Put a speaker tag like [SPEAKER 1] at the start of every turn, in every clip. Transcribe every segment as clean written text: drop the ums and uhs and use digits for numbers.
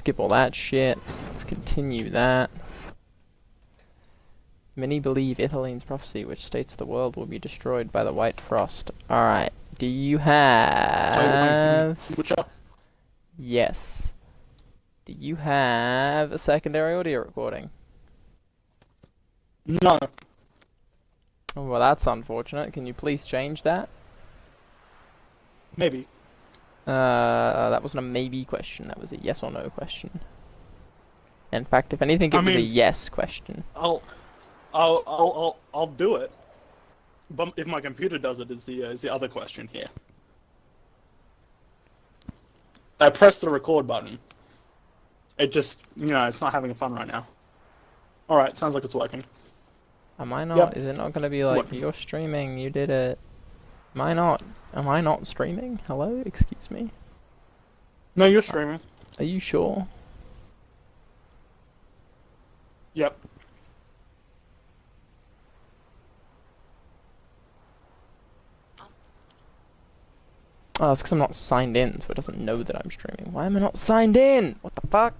[SPEAKER 1] skip all that shit. Let's continue that. Many believe Ithaline's prophecy, which states the world will be destroyed by the white frost. Alright, do you have... Yes. Do you have a secondary audio recording?
[SPEAKER 2] No.
[SPEAKER 1] Oh, well, that's unfortunate. Can you please change that?
[SPEAKER 2] Maybe.
[SPEAKER 1] That wasn't a maybe question. That was a yes or no question. In fact, if anything, it was a yes question.
[SPEAKER 2] I'll do it. But if my computer does it, is the other question here. I pressed the record button. It just, it's not having fun right now. Alright, sounds like it's working.
[SPEAKER 1] Am I not?
[SPEAKER 2] Yep.
[SPEAKER 1] Is it not going to be like, you're streaming, you did it? Am I not? Am I not streaming? Hello? Excuse me?
[SPEAKER 2] No, you're streaming.
[SPEAKER 1] Are you sure?
[SPEAKER 2] Yep.
[SPEAKER 1] Oh, that's because I'm not signed in, so it doesn't know that I'm streaming. Why am I not signed in? What the fuck?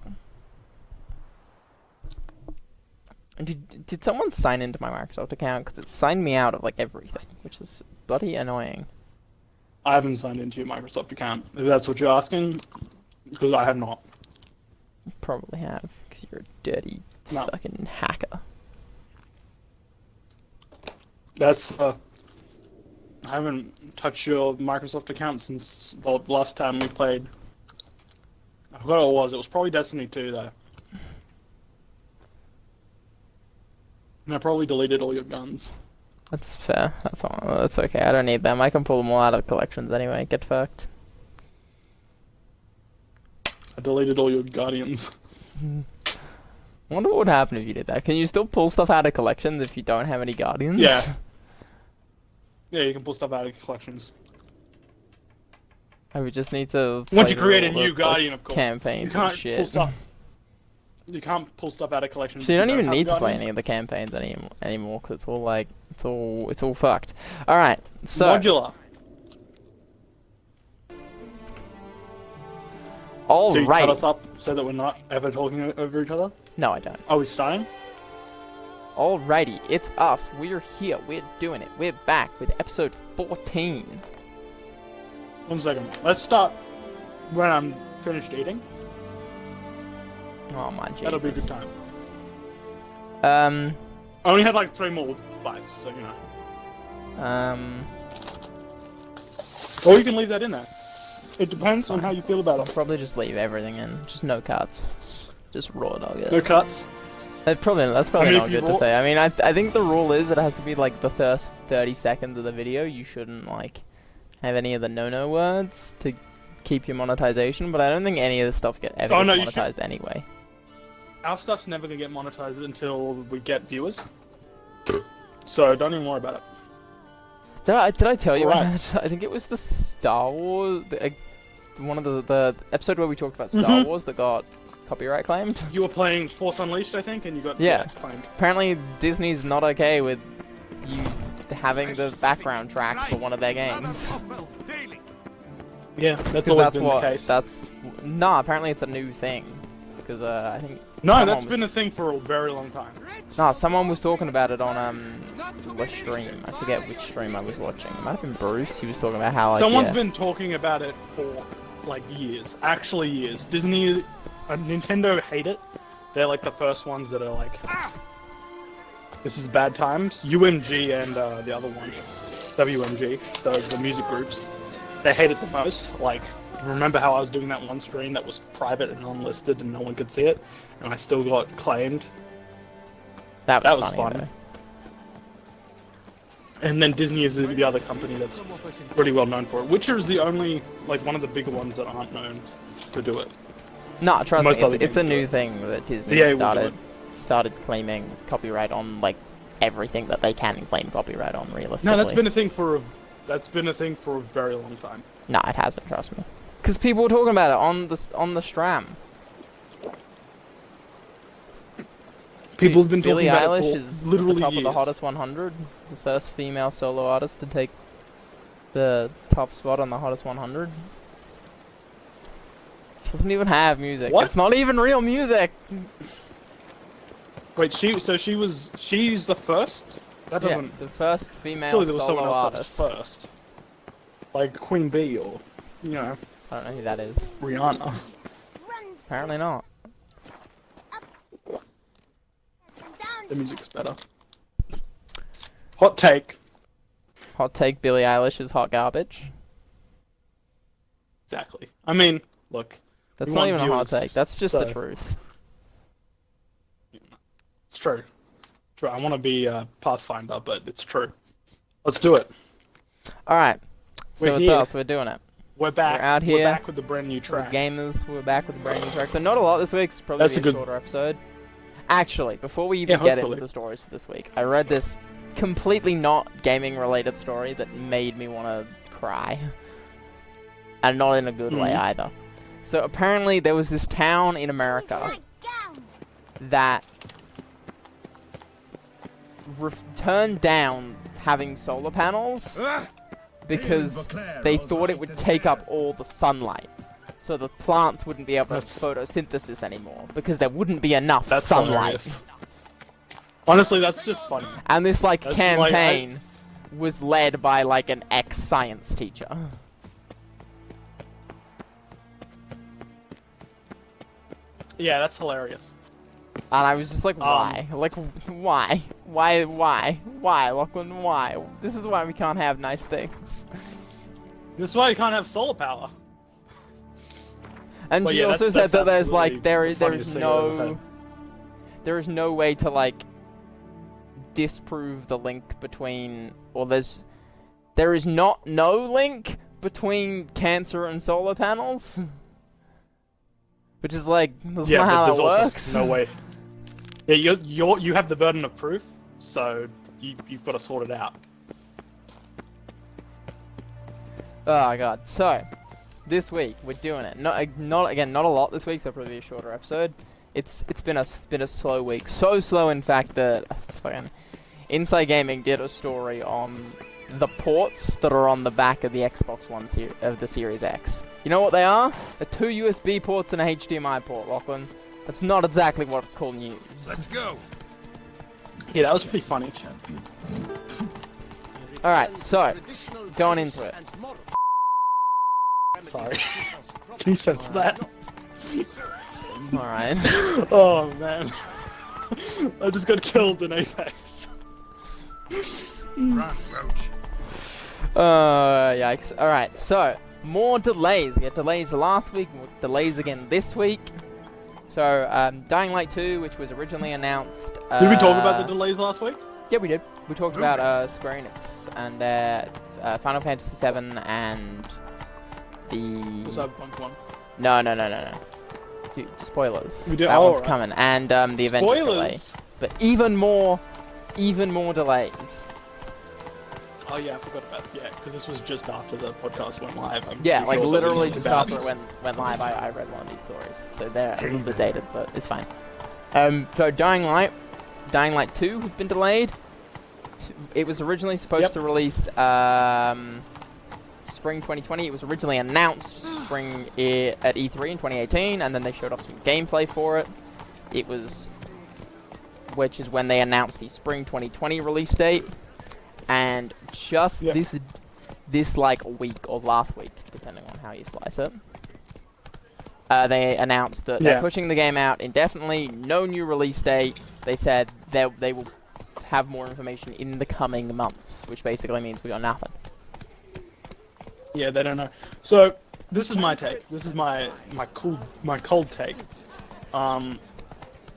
[SPEAKER 1] Did someone sign into my Microsoft account? Because it signed me out of, like, everything, which is bloody annoying.
[SPEAKER 2] I haven't signed into your Microsoft account, if that's what you're asking, because I have not.
[SPEAKER 1] You probably have, because you're a dirty fucking hacker.
[SPEAKER 2] That's, I haven't touched your Microsoft account since the last time we played. I forgot what it was. It was probably Destiny 2, though. And I probably deleted all your guns.
[SPEAKER 1] That's fair. That's okay. I don't need them. I can pull them all out of collections anyway. Get fucked.
[SPEAKER 2] I deleted all your Guardians.
[SPEAKER 1] I wonder what would happen if you did that. Can you still pull stuff out of collections if you don't have any Guardians?
[SPEAKER 2] Yeah. Yeah, you can pull stuff out of collections.
[SPEAKER 1] I would just need to...
[SPEAKER 2] Once you create a new Guardian, of course.
[SPEAKER 1] Campaigns and shit.
[SPEAKER 2] Pull stuff. You can't pull stuff out of collections.
[SPEAKER 1] So you don't even need to play any of the campaigns anymore, because it's all like... It's all fucked. Alright, so...
[SPEAKER 2] Modular.
[SPEAKER 1] Alright.
[SPEAKER 2] So you shut us up so that we're not ever talking over each other?
[SPEAKER 1] No, I don't.
[SPEAKER 2] Are we starting?
[SPEAKER 1] Alrighty, it's us. We're here. We're doing it. We're back with episode 14.
[SPEAKER 2] 1 second. Let's start when I'm finished eating.
[SPEAKER 1] Oh my Jesus.
[SPEAKER 2] That'll be a good time. I only had like 3 more bites, so Or you can leave that in there. It depends on how you feel about
[SPEAKER 1] I'll
[SPEAKER 2] it.
[SPEAKER 1] probably just leave everything in. Just no cuts. Just raw dog it.
[SPEAKER 2] No cuts?
[SPEAKER 1] That's probably not good to say. I mean, I think the rule is that it has to be like the first 30 seconds of the video. You shouldn't like have any of the no-no words to keep your monetization, but I don't think any of this stuff's ever monetized anyway.
[SPEAKER 2] Our stuff's never gonna get monetized until we get viewers. So don't even worry about it.
[SPEAKER 1] Did I tell you about I think it was the Star Wars, one of the episode where we talked about Star Wars that got copyright claimed.
[SPEAKER 2] You were playing Force Unleashed, I think, and you got claimed.
[SPEAKER 1] Apparently Disney's not okay with you having the background track for one of their games.
[SPEAKER 2] Yeah, that's always been the case.
[SPEAKER 1] Apparently it's a new thing. Because I think...
[SPEAKER 2] No, that's been a thing for a very long time.
[SPEAKER 1] No, someone was talking about it on which stream. I forget which stream I was watching. It might have been Bruce. He was talking about how
[SPEAKER 2] someone's been talking about it for like years. Actually years. Disney and Nintendo hate it. They're like the first ones that are like, this is bad times. UMG and the other one, WMG, the music groups, they hate it the most. Like, remember how I was doing that one stream that was private and unlisted and no one could see it, and I still got claimed?
[SPEAKER 1] That was
[SPEAKER 2] fun.
[SPEAKER 1] Though.
[SPEAKER 2] And then Disney is the other company that's pretty well known for it. Witcher is the only, like, one of the bigger ones that aren't known to do it.
[SPEAKER 1] No, trust me, it's a new thing that Disney started claiming copyright on, like, everything that they can claim copyright on, realistically.
[SPEAKER 2] No, that's been a thing for a very long time.
[SPEAKER 1] No, it hasn't, trust me. Because people were talking about it on the stram.
[SPEAKER 2] People have been
[SPEAKER 1] Billie
[SPEAKER 2] talking about
[SPEAKER 1] Eilish
[SPEAKER 2] it
[SPEAKER 1] is
[SPEAKER 2] for literally
[SPEAKER 1] at the top
[SPEAKER 2] years.
[SPEAKER 1] of the hottest 100, the first female solo artist to take the top spot on the hottest 100. Doesn't even have music.
[SPEAKER 2] What?
[SPEAKER 1] It's not even real music.
[SPEAKER 2] Wait, she's the first? That doesn't...
[SPEAKER 1] Yeah, the first female
[SPEAKER 2] Surely there was someone
[SPEAKER 1] solo
[SPEAKER 2] else that was
[SPEAKER 1] artist.
[SPEAKER 2] first. Like Queen Bee or, you know,
[SPEAKER 1] I don't know who that is.
[SPEAKER 2] Rihanna.
[SPEAKER 1] Apparently not.
[SPEAKER 2] The music's better. Hot take.
[SPEAKER 1] Hot take, Billie Eilish is hot garbage.
[SPEAKER 2] Exactly. I mean, look.
[SPEAKER 1] That's
[SPEAKER 2] we
[SPEAKER 1] not
[SPEAKER 2] want
[SPEAKER 1] even a hot
[SPEAKER 2] viewers,
[SPEAKER 1] take, that's just
[SPEAKER 2] so-
[SPEAKER 1] the truth.
[SPEAKER 2] It's true. True. I want to be Pathfinder, but it's true. Let's do it.
[SPEAKER 1] Alright, so
[SPEAKER 2] We're
[SPEAKER 1] it's
[SPEAKER 2] here.
[SPEAKER 1] us, we're doing it.
[SPEAKER 2] We're back.
[SPEAKER 1] We're out here.
[SPEAKER 2] We're back with the brand new
[SPEAKER 1] We're
[SPEAKER 2] track.
[SPEAKER 1] gamers, we're back with a brand new track. So not a lot this week, it's probably
[SPEAKER 2] That's
[SPEAKER 1] a
[SPEAKER 2] a good-
[SPEAKER 1] shorter episode. Actually, before we even
[SPEAKER 2] Yeah,
[SPEAKER 1] get into
[SPEAKER 2] hopefully.
[SPEAKER 1] the stories for this week, I read this completely not gaming related story that made me want to cry. And not in a good way either. So apparently there was this town in America that turned down having solar panels because they thought it would take up all the sunlight. So the plants wouldn't be able to
[SPEAKER 2] That's-
[SPEAKER 1] photosynthesis anymore because there wouldn't be enough
[SPEAKER 2] That's
[SPEAKER 1] sunlight.
[SPEAKER 2] hilarious. Honestly, that's just funny.
[SPEAKER 1] And this like
[SPEAKER 2] That's
[SPEAKER 1] campaign was led by like an ex-science teacher.
[SPEAKER 2] Yeah, that's hilarious.
[SPEAKER 1] And I was just like, why? Like, why? Why, Lachlan, why? This is why we can't have nice things.
[SPEAKER 2] This is why you can't have solar power.
[SPEAKER 1] And
[SPEAKER 2] Well,
[SPEAKER 1] she
[SPEAKER 2] yeah,
[SPEAKER 1] also
[SPEAKER 2] that's
[SPEAKER 1] said that there's
[SPEAKER 2] absolutely
[SPEAKER 1] like, there
[SPEAKER 2] the
[SPEAKER 1] is
[SPEAKER 2] funniest thing I've ever
[SPEAKER 1] no...
[SPEAKER 2] heard.
[SPEAKER 1] There is no way to like, disprove the link between... Or there is not no link between cancer and solar panels. Which is like, that's
[SPEAKER 2] Yeah,
[SPEAKER 1] not
[SPEAKER 2] but
[SPEAKER 1] how
[SPEAKER 2] there's
[SPEAKER 1] that
[SPEAKER 2] also
[SPEAKER 1] works.
[SPEAKER 2] no way. Yeah, you have the burden of proof, so you've got to sort it out.
[SPEAKER 1] Oh god. So, this week we're doing it. Not a lot this week, so probably a shorter episode. It's been a slow week. So slow, in fact, that fucking Inside Gaming did a story on the ports that are on the back of the Xbox One of the Series X. You know what they are? They're 2 USB ports and a HDMI port, Lachlan. That's not exactly what it's called news.
[SPEAKER 3] Let's go.
[SPEAKER 2] Yeah, that was pretty funny.
[SPEAKER 1] Alright, so, going into it.
[SPEAKER 2] Sorry. Can you censor that?
[SPEAKER 1] Alright.
[SPEAKER 2] Oh man. I just got killed in Apex.
[SPEAKER 3] Run, Roach.
[SPEAKER 1] Yikes. Alright, so, more delays. We had delays last week, more delays again this week. So, Dying Light 2, which was originally announced...
[SPEAKER 2] Did we talk about the delays last week?
[SPEAKER 1] Yeah, we did. We talked about Square Enix and Final Fantasy 7 and
[SPEAKER 2] The
[SPEAKER 1] the...
[SPEAKER 2] Cyberpunk one.
[SPEAKER 1] No. Dude, spoilers.
[SPEAKER 2] We did-
[SPEAKER 1] That
[SPEAKER 2] oh,
[SPEAKER 1] one's
[SPEAKER 2] right.
[SPEAKER 1] coming. And the Avengers delay.
[SPEAKER 2] Spoilers!
[SPEAKER 1] But even more delays.
[SPEAKER 2] Oh yeah, I forgot about because this was just after the podcast went live. I'm
[SPEAKER 1] Yeah,
[SPEAKER 2] pretty
[SPEAKER 1] like
[SPEAKER 2] sure that we
[SPEAKER 1] literally
[SPEAKER 2] talked
[SPEAKER 1] just
[SPEAKER 2] about
[SPEAKER 1] after it went live, I read one of these stories. So they're a little bit dated, but it's fine. So Dying Light 2 has been delayed. It was originally supposed to release spring 2020. It was originally announced spring at E3 in 2018, and then they showed off some gameplay for it. Which is when they announced the spring 2020 release date. And just this like week or last week, depending on how you slice it, they announced that they're pushing the game out indefinitely, no new release date. They said they will have more information in the coming months, which basically means we got nothing.
[SPEAKER 2] Yeah, they don't know. So this is my take. This is my cold take.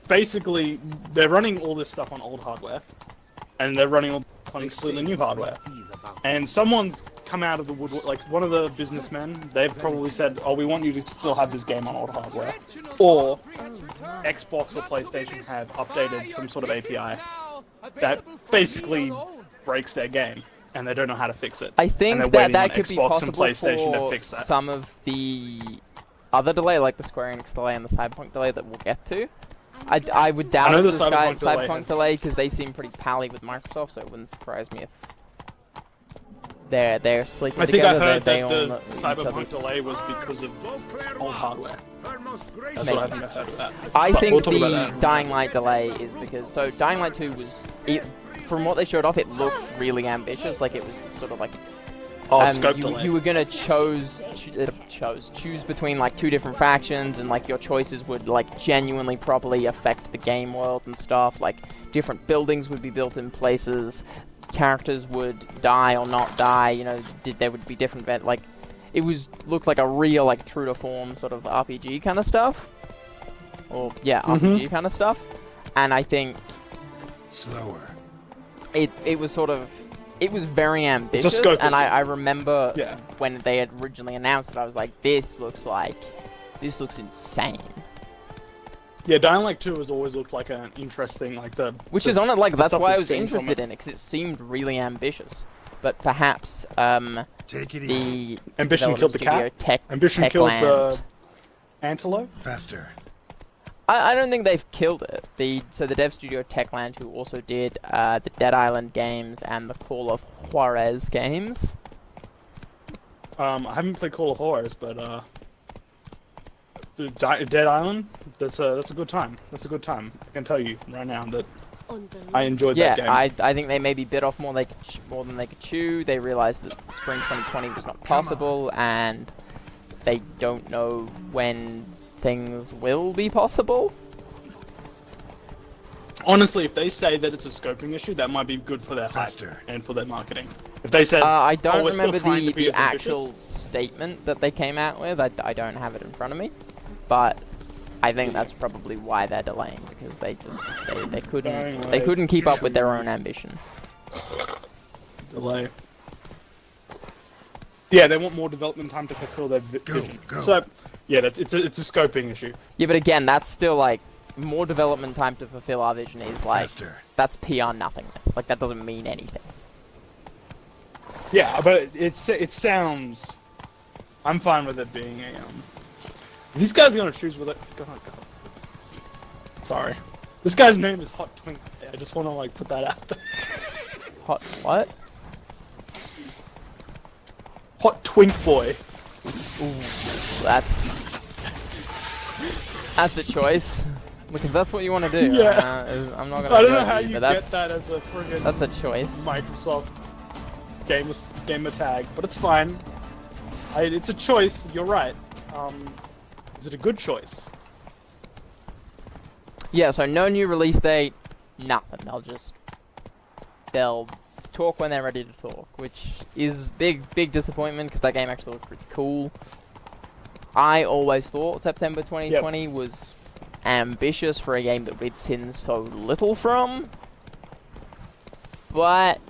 [SPEAKER 2] Basically, they're running all this stuff on old hardware, and they're running all on completely new hardware. And someone's come out of the woodwork, like one of the businessmen. They've probably said, "Oh, we want you to still have this game on old hardware," or Xbox or PlayStation have updated some sort of API that basically breaks their game, and they don't know how to fix it.
[SPEAKER 1] I think
[SPEAKER 2] and they're
[SPEAKER 1] that
[SPEAKER 2] waiting on
[SPEAKER 1] could be
[SPEAKER 2] Xbox and
[SPEAKER 1] possible
[SPEAKER 2] PlayStation to
[SPEAKER 1] for
[SPEAKER 2] fix that.
[SPEAKER 1] some of the other delay, like the Square Enix delay and the Cyberpunk delay that we'll get to. I would doubt
[SPEAKER 2] know
[SPEAKER 1] it's
[SPEAKER 2] the
[SPEAKER 1] the
[SPEAKER 2] Cyberpunk delay
[SPEAKER 1] because they seem pretty pally with Microsoft, so it wouldn't surprise me if they're sleeping
[SPEAKER 2] I think I
[SPEAKER 1] together.
[SPEAKER 2] heard
[SPEAKER 1] they
[SPEAKER 2] that
[SPEAKER 1] own
[SPEAKER 2] the
[SPEAKER 1] each
[SPEAKER 2] Cyberpunk
[SPEAKER 1] other's-
[SPEAKER 2] delay was because of old hardware. That's what I think I heard of that.
[SPEAKER 1] I
[SPEAKER 2] But
[SPEAKER 1] think
[SPEAKER 2] we'll talk about
[SPEAKER 1] the
[SPEAKER 2] that.
[SPEAKER 1] Dying Light delay is because Dying Light 2 was from what they showed off, it looked really ambitious. Like it was sort of like
[SPEAKER 2] Scope delay.
[SPEAKER 1] you were gonna choose between like two different factions, and like your choices would like genuinely properly affect the game world and stuff. Like different buildings would be built in places, characters would die or not die. You know, there would be different like it looked like a real like true to form sort of RPG kind of stuff, or yeah, RPG kind of stuff. And I think
[SPEAKER 3] Slower.
[SPEAKER 1] it was sort of. It was very ambitious, and I remember when they had originally announced it, I was like, this looks insane.
[SPEAKER 2] Yeah, Dying Light 2 has always looked like an interesting, like
[SPEAKER 1] Which is on it, like, that's why I was interested in it, because it seemed really ambitious. But perhaps,
[SPEAKER 3] Take it easy.
[SPEAKER 1] the
[SPEAKER 2] Ambition killed the cat? Ambition killed the antelope?
[SPEAKER 3] Faster.
[SPEAKER 1] I don't think they've killed it. So the dev studio Techland, who also did the Dead Island games and the Call of Juarez games.
[SPEAKER 2] I haven't played Call of Juarez, but Dead Island, that's a good time. That's a good time. I can tell you right now that I enjoyed that game.
[SPEAKER 1] Yeah, I think they maybe bit off more than they could chew. They realized that spring 2020 was not possible, and they don't know when things will be possible.
[SPEAKER 2] Honestly, if they say that it's a scoping issue, that might be good for their hype and for their marketing. If they said,
[SPEAKER 1] I don't
[SPEAKER 2] we're still
[SPEAKER 1] remember
[SPEAKER 2] trying to be
[SPEAKER 1] the
[SPEAKER 2] as ambitious.
[SPEAKER 1] actual statement that they came out with. I don't have it in front of me, but I think that's probably why they're delaying, because they couldn't keep up with their own ambition.
[SPEAKER 2] Delay. Yeah, they want more development time to fulfill their vision.
[SPEAKER 3] Go.
[SPEAKER 2] So, yeah, it's a scoping issue.
[SPEAKER 1] Yeah, but again, that's still like more development time to fulfill our vision is like that's PR nothingness. Like that doesn't mean anything.
[SPEAKER 2] Yeah, but it sounds. I'm fine with it being a These guys are gonna choose with it. God. Sorry, this guy's name is Hot Twink. I just want to like put that out there.
[SPEAKER 1] Hot what?
[SPEAKER 2] Hot Twink Boy.
[SPEAKER 1] Ooh, that's a choice. Look, if that's what you want to do, I'm not gonna.
[SPEAKER 2] I don't know how
[SPEAKER 1] you,
[SPEAKER 2] you
[SPEAKER 1] but
[SPEAKER 2] get that as a friggin'
[SPEAKER 1] that's a choice.
[SPEAKER 2] Microsoft gamer tag, but it's fine. It's a choice. You're right. Is it a good choice?
[SPEAKER 1] Yeah. So no new release date. Nothing. They'll talk when they're ready to talk, which is big disappointment because that game actually looked pretty cool. I always thought September 2020 was ambitious for a game that we'd seen so little from, but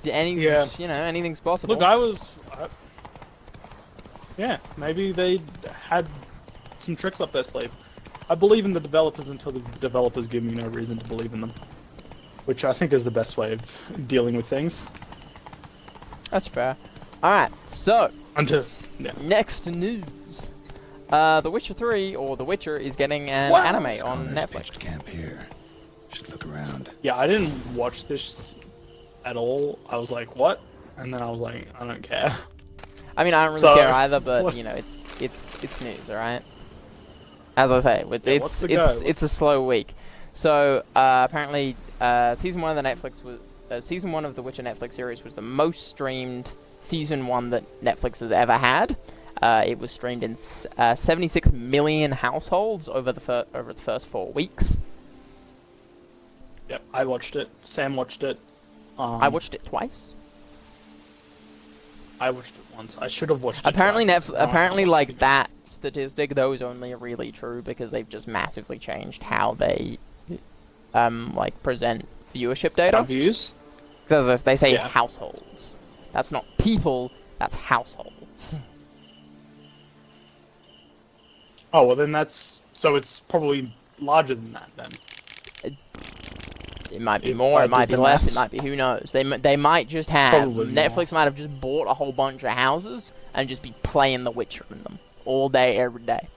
[SPEAKER 1] anything's possible.
[SPEAKER 2] Look, yeah, maybe they had some tricks up their sleeve. I believe in the developers until the developers give me no reason to believe in them, which I think is the best way of dealing with things.
[SPEAKER 1] That's fair. Alright, so next news. The Witcher 3, or The Witcher, is getting an anime on Netflix.
[SPEAKER 3] Camp here. Should look around.
[SPEAKER 2] Yeah, I didn't watch this at all. I was like, what? And then I was like, I don't care.
[SPEAKER 1] I mean, I don't really care either, but you know, it's news, alright? As I say, it's a slow week. So apparently, season one of the Witcher Netflix series was the most streamed season one that Netflix has ever had. It was streamed in 76 million households over its first 4 weeks.
[SPEAKER 2] Yep, I watched it. Sam watched it.
[SPEAKER 1] I watched it twice.
[SPEAKER 2] I watched it once. I should have watched it
[SPEAKER 1] apparently
[SPEAKER 2] twice.
[SPEAKER 1] Apparently, like, that statistic, though, is only really true because they've just massively changed how they, like, present viewership data.
[SPEAKER 2] Views?
[SPEAKER 1] Because they say households. That's not people, that's households.
[SPEAKER 2] Oh, well then so it's probably larger than that, then.
[SPEAKER 1] It might be more, it might be less, it might be, who knows. They might just have, Netflix might have just bought a whole bunch of houses and just be playing The Witcher in them all day, every day.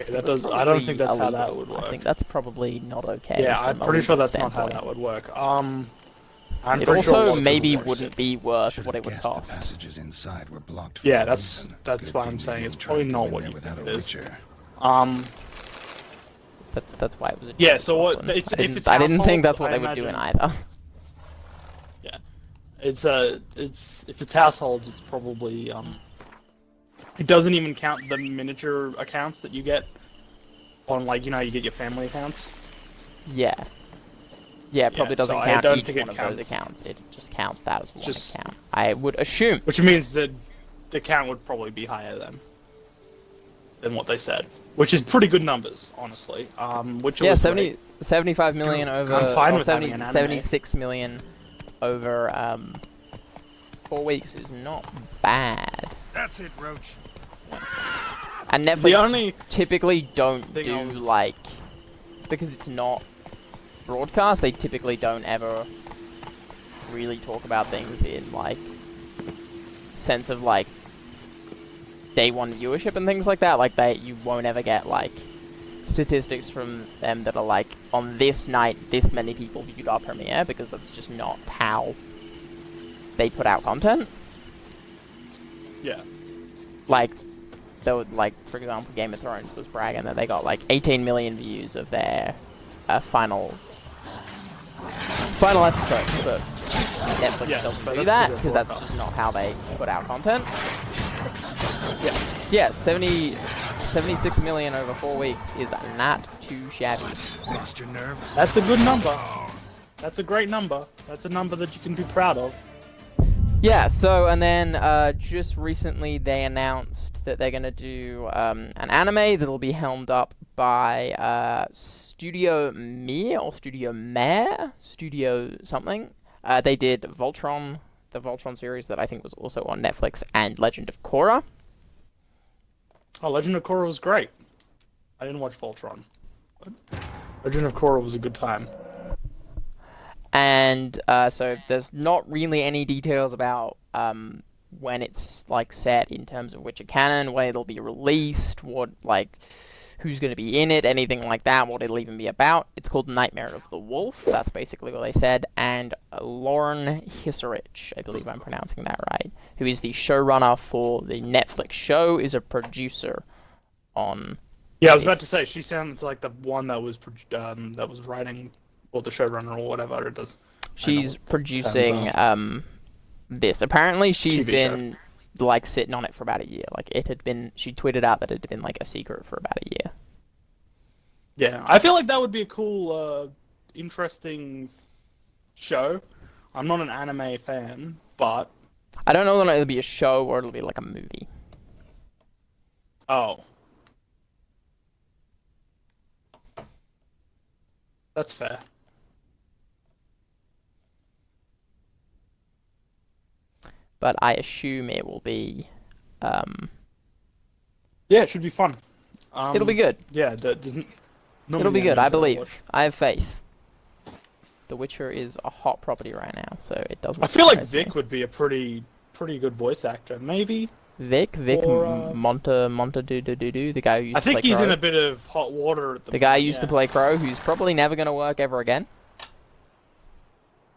[SPEAKER 2] Okay, I don't think that's how that would work.
[SPEAKER 1] I think that's probably not okay.
[SPEAKER 2] Yeah, I'm pretty sure that's not how that would work. I'm
[SPEAKER 1] It
[SPEAKER 2] pretty sure a lot
[SPEAKER 1] also
[SPEAKER 2] of
[SPEAKER 1] maybe
[SPEAKER 2] people watched
[SPEAKER 1] wouldn't
[SPEAKER 2] it.
[SPEAKER 1] be worth
[SPEAKER 3] Should've
[SPEAKER 1] what it would
[SPEAKER 3] guessed the
[SPEAKER 1] cost.
[SPEAKER 3] passages inside were blocked for
[SPEAKER 2] Yeah,
[SPEAKER 3] a
[SPEAKER 2] that's
[SPEAKER 3] reason.
[SPEAKER 2] that's
[SPEAKER 3] Good
[SPEAKER 2] why I'm
[SPEAKER 3] thing
[SPEAKER 2] saying
[SPEAKER 3] they
[SPEAKER 2] it's
[SPEAKER 3] didn't
[SPEAKER 2] probably
[SPEAKER 3] try to
[SPEAKER 2] not
[SPEAKER 3] go in
[SPEAKER 2] what
[SPEAKER 3] there
[SPEAKER 2] you
[SPEAKER 3] without
[SPEAKER 2] think
[SPEAKER 3] a
[SPEAKER 2] it is.
[SPEAKER 3] witcher.
[SPEAKER 1] That's why it was a
[SPEAKER 2] Yeah,
[SPEAKER 1] joke,
[SPEAKER 2] so what-
[SPEAKER 1] Lachlan.
[SPEAKER 2] it's-
[SPEAKER 1] I
[SPEAKER 2] if
[SPEAKER 1] didn't,
[SPEAKER 2] it's
[SPEAKER 1] I didn't think that's
[SPEAKER 2] households,
[SPEAKER 1] what
[SPEAKER 2] I
[SPEAKER 1] they were doing
[SPEAKER 2] imagine-
[SPEAKER 1] either.
[SPEAKER 2] It's if it's households, it's probably it doesn't even count the miniature accounts that you get on, like, you know, you get your family accounts.
[SPEAKER 1] Yeah. Yeah, it probably
[SPEAKER 2] Yeah, so
[SPEAKER 1] doesn't
[SPEAKER 2] I
[SPEAKER 1] count
[SPEAKER 2] don't
[SPEAKER 1] each
[SPEAKER 2] think it
[SPEAKER 1] one of those
[SPEAKER 2] counts.
[SPEAKER 1] accounts. It just counts that as one
[SPEAKER 2] Just-
[SPEAKER 1] account. I would assume.
[SPEAKER 2] Which means that the count would probably be higher than what they said. Which is pretty good numbers, honestly. Which
[SPEAKER 1] Yeah,
[SPEAKER 2] was
[SPEAKER 1] 75 million over.
[SPEAKER 2] I'm fine
[SPEAKER 1] or
[SPEAKER 2] with having an anime.
[SPEAKER 1] 76 million over 4 weeks is not bad.
[SPEAKER 3] That's it, Roach.
[SPEAKER 1] And Netflix
[SPEAKER 2] The only
[SPEAKER 1] typically don't
[SPEAKER 2] thing
[SPEAKER 1] do
[SPEAKER 2] I was-
[SPEAKER 1] like, because it's not broadcast, they typically don't ever really talk about things in like sense of like day one viewership and things like that. Like you won't ever get like statistics from them that are like, on this night this many people viewed our premiere, because that's just not how they put out content.
[SPEAKER 2] Yeah.
[SPEAKER 1] Like, they would, like, for example, Game of Thrones was bragging that they got like 18 million views of their final episode, but Netflix
[SPEAKER 2] Yeah,
[SPEAKER 1] doesn't
[SPEAKER 2] but
[SPEAKER 1] do
[SPEAKER 2] that's
[SPEAKER 1] that
[SPEAKER 2] 'cause
[SPEAKER 1] because
[SPEAKER 2] they're
[SPEAKER 1] that's just not how they put out content.
[SPEAKER 2] Yeah.
[SPEAKER 1] Yeah, 76 million over 4 weeks is not too shabby.
[SPEAKER 3] Lost your nerve?
[SPEAKER 2] That's a good number. That's a great number. That's a number that you can be proud of.
[SPEAKER 1] Yeah, so, and then just recently they announced that they're going to do an anime that'll be helmed up by Studio Mir or Studio Mare, Studio something. They did Voltron, the Voltron series that I think was also on Netflix, and Legend of Korra.
[SPEAKER 2] Oh, Legend of Korra was great. I didn't watch Voltron. But Legend of Korra was a good time.
[SPEAKER 1] And so there's not really any details about when it's like set in terms of which are canon, when it'll be released, what like who's going to be in it, anything like that, what it'll even be about. It's called Nightmare of the Wolf. That's basically what they said. And Lauren Hisarich, I believe I'm pronouncing that right, who is the showrunner for the Netflix show, is a producer on.
[SPEAKER 2] Yeah, I was about to say, she sounds like the one that was writing, or the showrunner or whatever it does.
[SPEAKER 1] She's producing this. Apparently, she's
[SPEAKER 2] TV
[SPEAKER 1] been like sitting on it for about a year. Like it had been, she tweeted out that it had been like a secret for about a year.
[SPEAKER 2] Yeah, I feel like that would be a cool, interesting show. I'm not an anime fan, but
[SPEAKER 1] I don't know whether it'll be a show or it'll be like a movie.
[SPEAKER 2] oh, that's fair.
[SPEAKER 1] But I assume it will be.
[SPEAKER 2] Yeah, it should be fun.
[SPEAKER 1] It'll be good.
[SPEAKER 2] Yeah, doesn't.
[SPEAKER 1] It'll be good. I believe. I have faith. The Witcher is a hot property right now, so it doesn't.
[SPEAKER 2] I feel like
[SPEAKER 1] surprise me.
[SPEAKER 2] Vic would be a pretty good voice actor. Maybe.
[SPEAKER 1] Vic
[SPEAKER 2] or,
[SPEAKER 1] Monta the guy who used
[SPEAKER 2] I
[SPEAKER 1] to play
[SPEAKER 2] think he's
[SPEAKER 1] Crow.
[SPEAKER 2] in a bit of hot water at
[SPEAKER 1] The guy who
[SPEAKER 2] moment,
[SPEAKER 1] used to
[SPEAKER 2] yeah.
[SPEAKER 1] play Crow, who's probably never going to work ever again.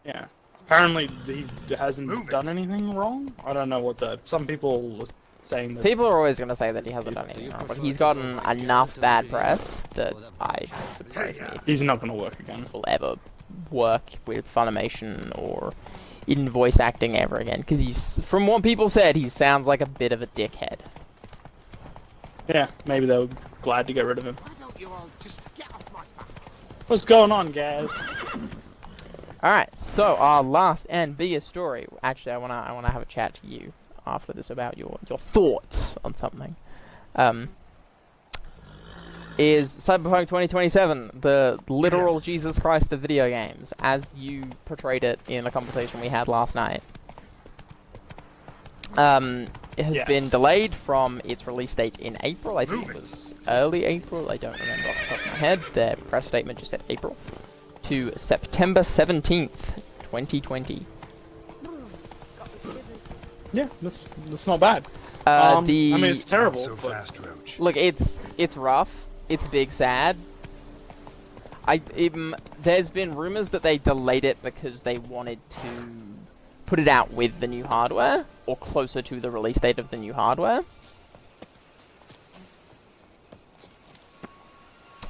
[SPEAKER 2] Yeah. Apparently he hasn't done anything wrong. I don't know what some people were saying that.
[SPEAKER 1] People are always going to say that he hasn't done anything wrong, but he's gotten enough bad press that I surprise me if
[SPEAKER 2] He's not going to work again.
[SPEAKER 1] he will ever work with Funimation or in voice acting ever again. Because he's, from what people said, he sounds like a bit of a dickhead.
[SPEAKER 2] Yeah, maybe they were glad to get rid of him. What's going on, guys?
[SPEAKER 1] Alright, so our last and biggest story. Actually, I wanna have a chat to you after this about your thoughts on something. Is Cyberpunk 2027 the literal Jesus Christ of video games, as you portrayed it in a conversation we had last night? It has been delayed from its release date in April. I think it was early April. I don't remember off the top of my head. Their press statement just said April. To September 17th, 2020.
[SPEAKER 2] Yeah, that's not bad.
[SPEAKER 1] I
[SPEAKER 2] I mean, it's terrible.
[SPEAKER 3] So
[SPEAKER 2] but
[SPEAKER 3] fast, Roach.
[SPEAKER 1] Look, it's rough. It's big sad. there's been rumors that they delayed it because they wanted to put it out with the new hardware, or closer to the release date of the new hardware.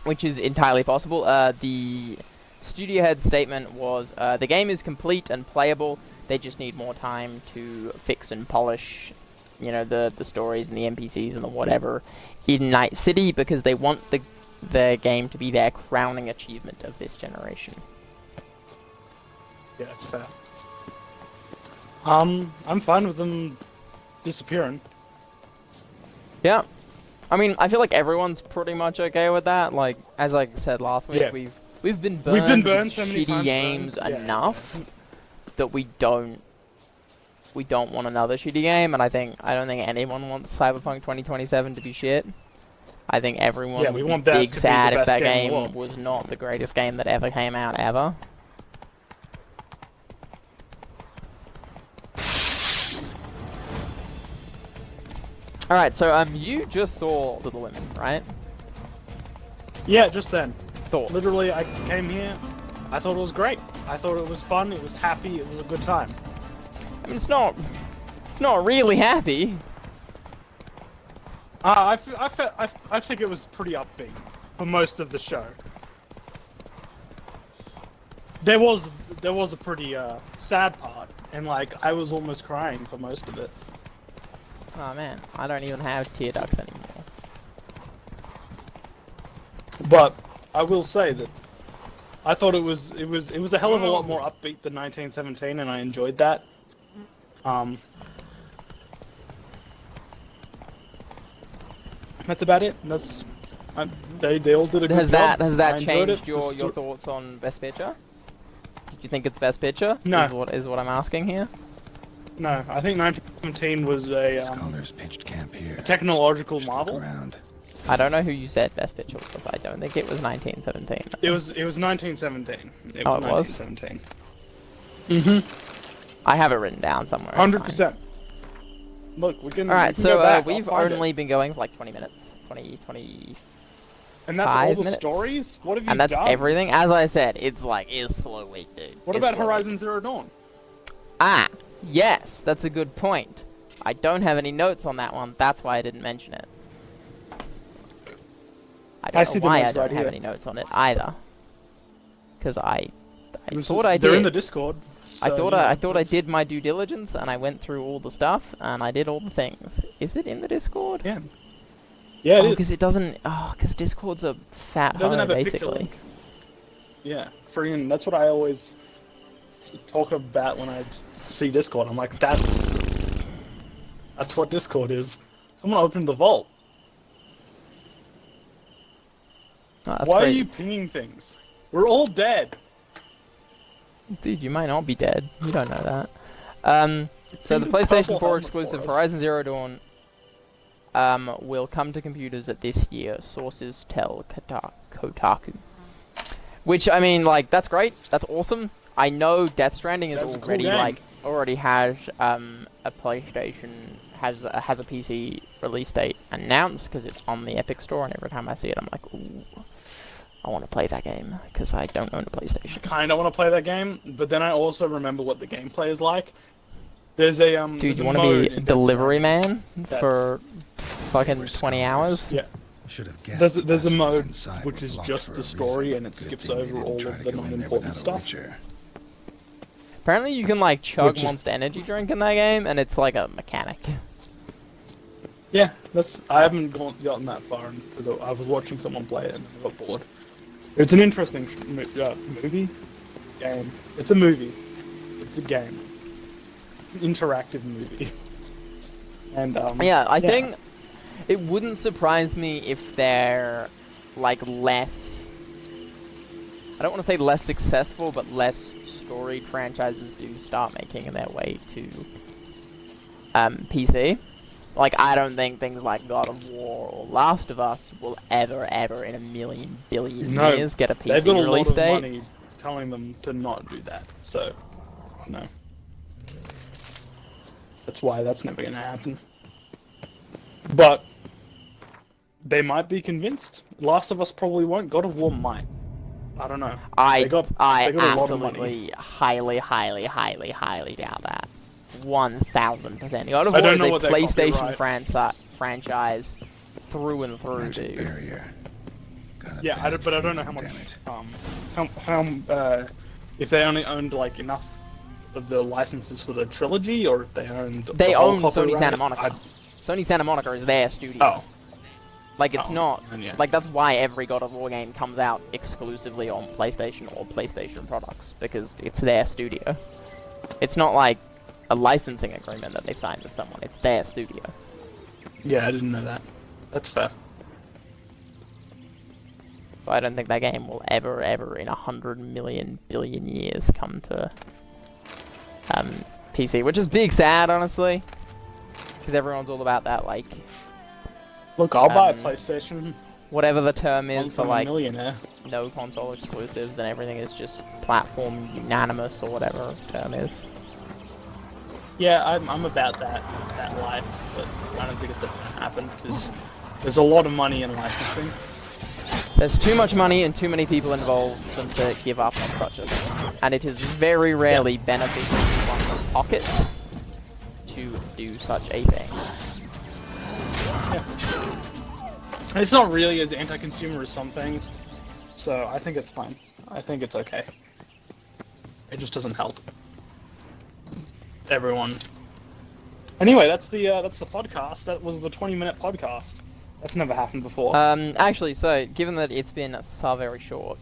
[SPEAKER 1] Which is entirely possible. The studio head's statement was, the game is complete and playable, they just need more time to fix and polish, you know, the stories and the NPCs and the whatever in Night City, because they want the game to be their crowning achievement of this generation.
[SPEAKER 2] Yeah, that's fair. I'm fine with them disappearing.
[SPEAKER 1] Yeah. I mean, I feel like everyone's pretty much okay with that. Like, as I said last week,
[SPEAKER 2] Yeah.
[SPEAKER 1] we've been burned with
[SPEAKER 2] so many
[SPEAKER 1] shitty
[SPEAKER 2] times.
[SPEAKER 1] games
[SPEAKER 2] Yeah.
[SPEAKER 1] enough that we don't want another shitty game, and I don't think anyone wants Cyberpunk 2027 to be shit. I think everyone
[SPEAKER 2] we
[SPEAKER 1] would
[SPEAKER 2] want
[SPEAKER 1] be
[SPEAKER 2] that
[SPEAKER 1] big
[SPEAKER 2] to be
[SPEAKER 1] sad
[SPEAKER 2] the
[SPEAKER 1] if
[SPEAKER 2] best
[SPEAKER 1] that
[SPEAKER 2] game in the
[SPEAKER 1] game
[SPEAKER 2] world.
[SPEAKER 1] was not the greatest game that ever came out ever. Alright, so you just saw Little Women, right?
[SPEAKER 2] Yeah, just then.
[SPEAKER 1] Thoughts?
[SPEAKER 2] Literally, I came here. I thought it was great. I thought it was fun. It was happy. It was a good time.
[SPEAKER 1] I mean, it's not really happy.
[SPEAKER 2] I think it was pretty upbeat for most of the show. There was a pretty sad part, and like I was almost crying for most of it.
[SPEAKER 1] Oh man, I don't even have tear ducts anymore.
[SPEAKER 2] But I will say that I thought it was a hell of a lot more upbeat than 1917, and I enjoyed that. That's about it. They all did a good job.
[SPEAKER 1] Has that
[SPEAKER 2] I enjoyed
[SPEAKER 1] changed
[SPEAKER 2] it.
[SPEAKER 1] your thoughts on Best Picture? Did you think it's Best Picture?
[SPEAKER 2] No.
[SPEAKER 1] Is what I'm asking here.
[SPEAKER 2] No, I think 1917 was a
[SPEAKER 3] Scholars pitched camp here.
[SPEAKER 2] technological
[SPEAKER 3] Just look
[SPEAKER 2] marvel.
[SPEAKER 3] around.
[SPEAKER 1] I don't know who you said Best Picture was. I don't think it was 1917.
[SPEAKER 2] It was 1917. It
[SPEAKER 1] Oh,
[SPEAKER 2] was
[SPEAKER 1] it was?
[SPEAKER 2] 1917.
[SPEAKER 1] I have it written down somewhere.
[SPEAKER 2] 100%. Look, we can.
[SPEAKER 1] Alright,
[SPEAKER 2] we can
[SPEAKER 1] so
[SPEAKER 2] go back.
[SPEAKER 1] we've
[SPEAKER 2] I'll find
[SPEAKER 1] only
[SPEAKER 2] it.
[SPEAKER 1] been going for like 20 minutes. 20.
[SPEAKER 2] And that's all
[SPEAKER 1] 5
[SPEAKER 2] the
[SPEAKER 1] minutes.
[SPEAKER 2] stories. What have you
[SPEAKER 1] And that's
[SPEAKER 2] done?
[SPEAKER 1] everything. As I said, it's slow week, dude.
[SPEAKER 2] What
[SPEAKER 1] It's
[SPEAKER 2] about
[SPEAKER 1] slow
[SPEAKER 2] Horizon
[SPEAKER 1] week.
[SPEAKER 2] Zero Dawn?
[SPEAKER 1] Ah, yes, that's a good point. I don't have any notes on that one. That's why I didn't mention it. I
[SPEAKER 2] I
[SPEAKER 1] don't
[SPEAKER 2] see
[SPEAKER 1] know
[SPEAKER 2] the
[SPEAKER 1] why I
[SPEAKER 2] notes
[SPEAKER 1] don't
[SPEAKER 2] right
[SPEAKER 1] have
[SPEAKER 2] here.
[SPEAKER 1] any notes on it either. Because I
[SPEAKER 2] This-
[SPEAKER 1] thought I
[SPEAKER 2] They're
[SPEAKER 1] did.
[SPEAKER 2] in the Discord.
[SPEAKER 1] I
[SPEAKER 2] so,
[SPEAKER 1] thought
[SPEAKER 2] you know,
[SPEAKER 1] I
[SPEAKER 2] it's-
[SPEAKER 1] did my due diligence and I went through all the stuff and I did all the things. Is it in the Discord?
[SPEAKER 2] Yeah. Yeah, it is.
[SPEAKER 1] Because it doesn't. Oh, because Discord's a fat
[SPEAKER 2] It doesn't
[SPEAKER 1] hoe,
[SPEAKER 2] have a picture
[SPEAKER 1] basically.
[SPEAKER 2] link. Yeah, freaking. That's what I always talk about when I see Discord. I'm like, that's what Discord is. Someone opened the vault.
[SPEAKER 1] Oh, that's
[SPEAKER 2] Why
[SPEAKER 1] crazy.
[SPEAKER 2] are you pinging things? We're all dead.
[SPEAKER 1] Dude, you might not be dead. You don't know that. So the
[SPEAKER 2] Ping the
[SPEAKER 1] PlayStation
[SPEAKER 2] purple
[SPEAKER 1] 4
[SPEAKER 2] helmet
[SPEAKER 1] exclusive
[SPEAKER 2] for us.
[SPEAKER 1] Horizon Zero Dawn will come to computers at this year, sources tell Kotaku. Which, I mean, like, that's great. That's awesome. I know Death Stranding is
[SPEAKER 2] That's a cool
[SPEAKER 1] already,
[SPEAKER 2] game.
[SPEAKER 1] like, already has a PlayStation, has a PC release date announced, because it's on the Epic Store, and every time I see it, I'm like, ooh, I want to play that game, because I don't own a PlayStation.
[SPEAKER 2] Kinda want to play that game, but then I also remember what the gameplay is like. There's a
[SPEAKER 1] Dude,
[SPEAKER 2] there's
[SPEAKER 1] you
[SPEAKER 2] a
[SPEAKER 1] want to
[SPEAKER 2] mode
[SPEAKER 1] be a
[SPEAKER 2] in Death
[SPEAKER 1] delivery
[SPEAKER 2] Stranding.
[SPEAKER 1] man for fucking 20 hours?
[SPEAKER 2] Yeah.
[SPEAKER 3] Should have guessed
[SPEAKER 2] There's
[SPEAKER 3] the
[SPEAKER 2] a
[SPEAKER 3] bastards
[SPEAKER 2] mode
[SPEAKER 3] inside
[SPEAKER 2] which
[SPEAKER 3] were
[SPEAKER 2] is
[SPEAKER 3] blocked
[SPEAKER 2] just
[SPEAKER 3] for
[SPEAKER 2] the
[SPEAKER 3] a
[SPEAKER 2] story
[SPEAKER 3] reason.
[SPEAKER 2] and it
[SPEAKER 3] Good
[SPEAKER 2] skips
[SPEAKER 3] thing they
[SPEAKER 2] over
[SPEAKER 3] didn't
[SPEAKER 2] all
[SPEAKER 3] try
[SPEAKER 2] of
[SPEAKER 3] to
[SPEAKER 2] the
[SPEAKER 3] go in there
[SPEAKER 2] non-important
[SPEAKER 3] without a
[SPEAKER 2] stuff.
[SPEAKER 3] Witcher.
[SPEAKER 1] Apparently you can like chug
[SPEAKER 2] Which is-
[SPEAKER 1] Monster Energy drink in that game, and it's like a mechanic.
[SPEAKER 2] Yeah, I haven't gotten that far. I was watching someone play it and I got bored. It's an interesting movie game. It's a movie. It's a game. It's an interactive movie. And
[SPEAKER 1] Yeah, I think it wouldn't surprise me if they're like less. I don't want to say less successful, but less storied franchises do start making their way to PC. Like, I don't think things like God of War or Last of Us will ever in a million billion
[SPEAKER 2] No,
[SPEAKER 1] years get a PC
[SPEAKER 2] they've got a lot
[SPEAKER 1] release
[SPEAKER 2] of
[SPEAKER 1] date.
[SPEAKER 2] money telling them to not do that. So, no. That's why that's never going to happen. But they might be convinced. Last of Us probably won't. God of War might. I don't know.
[SPEAKER 1] I
[SPEAKER 2] They got a lot of money.
[SPEAKER 1] absolutely, highly doubt that. 1000%. God of
[SPEAKER 2] I
[SPEAKER 1] War
[SPEAKER 2] don't
[SPEAKER 1] is
[SPEAKER 2] know
[SPEAKER 1] a
[SPEAKER 2] what their
[SPEAKER 1] PlayStation
[SPEAKER 2] copyright-
[SPEAKER 1] franchise through and through,
[SPEAKER 3] Magic
[SPEAKER 1] dude.
[SPEAKER 3] barrier. Got a
[SPEAKER 2] Yeah,
[SPEAKER 3] bad
[SPEAKER 2] but I don't know how
[SPEAKER 3] feeling,
[SPEAKER 2] much.
[SPEAKER 3] damn it.
[SPEAKER 2] If they only owned like enough of the licenses for the trilogy, or if they owned.
[SPEAKER 1] They
[SPEAKER 2] the whole
[SPEAKER 1] own Sony
[SPEAKER 2] copyright,
[SPEAKER 1] Santa Monica. Sony Santa Monica is their studio.
[SPEAKER 2] Oh.
[SPEAKER 1] Like, it's
[SPEAKER 2] Oh,
[SPEAKER 1] not...
[SPEAKER 2] then yeah.
[SPEAKER 1] Like, that's why every God of War game comes out exclusively on PlayStation or PlayStation products, because it's their studio. It's not like a licensing agreement that they've signed with someone. It's their studio.
[SPEAKER 2] Yeah, I didn't know that. That's fair.
[SPEAKER 1] So I don't think that game will ever in 100 million billion years come to PC, which is big sad, honestly, because everyone's all about that, like,
[SPEAKER 2] Look, I'll buy a PlayStation.
[SPEAKER 1] whatever the term is
[SPEAKER 2] Once
[SPEAKER 1] for
[SPEAKER 2] I'm a
[SPEAKER 1] like
[SPEAKER 2] millionaire.
[SPEAKER 1] no console exclusives and everything is just platform unanimous or whatever the term is.
[SPEAKER 2] Yeah, I'm about that life, but I don't think it's ever gonna happen because there's a lot of money in licensing.
[SPEAKER 1] There's too much money and too many people involved for them to give up on such a thing, and it is very rarely beneficial to one's pocket to do such a thing.
[SPEAKER 2] Yeah. It's not really as anti-consumer as some things, so I think it's fine. I think it's okay. It just doesn't help everyone. Anyway, that's the podcast. That was the 20-minute podcast. That's never happened before.
[SPEAKER 1] Actually, so given that it's been so very short,